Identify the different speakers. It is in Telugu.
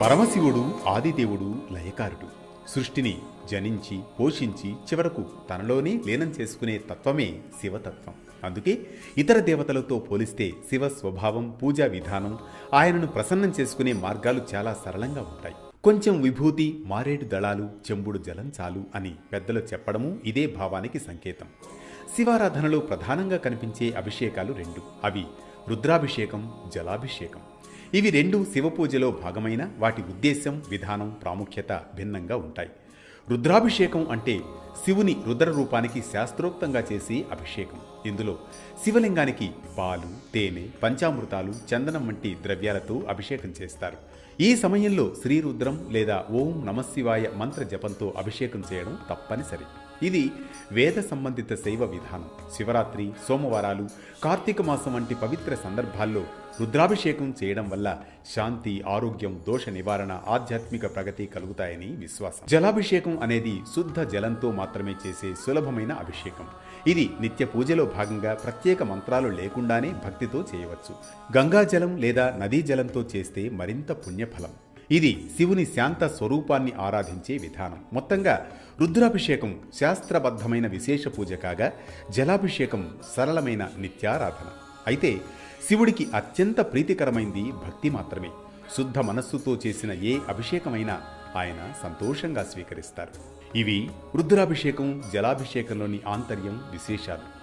Speaker 1: పరమశివుడు ఆదిదేవుడు లయకారుడు. సృష్టిని జనించి పోషించి చివరకు తనలోనే లీనం చేసుకునే తత్వమే శివతత్వం. అందుకే ఇతర దేవతలతో పోలిస్తే శివ స్వభావం, పూజా విధానం, ఆయనను ప్రసన్నం చేసుకునే మార్గాలు చాలా సరళంగా ఉంటాయి. కొంచెం విభూతి, మారేడు దళాలు, చెంబుడు జలం చాలు అని పెద్దలు చెప్పడము ఇదే భావానికి సంకేతం. శివారాధనలో ప్రధానంగా కనిపించే అభిషేకాలు రెండు. అవి రుద్రాభిషేకం, జలాభిషేకం. ఇవి రెండు శివపూజలో భాగమైన వాటి ఉద్దేశం, విధానం, ప్రాముఖ్యత భిన్నంగా ఉంటాయి. రుద్రాభిషేకం అంటే శివుని రుద్ర రూపానికి శాస్త్రోక్తంగా చేసే అభిషేకం. ఇందులో శివలింగానికి పాలు, తేనె, పంచామృతాలు, చందనం వంటి ద్రవ్యాలతో అభిషేకం చేస్తారు. ఈ సమయంలో శ్రీరుద్రం లేదా ఓం నమశివాయ మంత్ర జపంతో అభిషేకం చేయడం తప్పనిసరి. ఇది వేద సంబంధిత శైవ విధానం. శివరాత్రి, సోమవారాలు, కార్తీక మాసం వంటి పవిత్ర సందర్భాల్లో రుద్రాభిషేకం చేయడం వల్ల శాంతి, ఆరోగ్యం, దోష నివారణ, ఆధ్యాత్మిక ప్రగతి కలుగుతాయని విశ్వాసం. జలాభిషేకం అనేది శుద్ధ జలంతో మాత్రమే చేసే సులభమైన అభిషేకం. ఇది నిత్య పూజలో భాగంగా ప్రత్యేక మంత్రాలు లేకుండానే భక్తితో చేయవచ్చు. గంగా జలం లేదా నదీ జలంతో చేస్తే మరింత పుణ్యఫలం. ఇది శివుని శాంత స్వరూపాన్ని ఆరాధించే విధానం. మొత్తంగా రుద్రాభిషేకం శాస్త్రబద్ధమైన విశేష పూజ కాగా, జలాభిషేకం సరళమైన నిత్యారాధన. అయితే శివుడికి అత్యంత ప్రీతికరమైంది భక్తి మాత్రమే. శుద్ధ మనస్సుతో చేసిన ఏ అభిషేకమైనా ఆయన సంతోషంగా స్వీకరిస్తారు. ఇవి రుద్రాభిషేకం, జలాభిషేకంలోని ఆంతర్యం, విశేషాలు.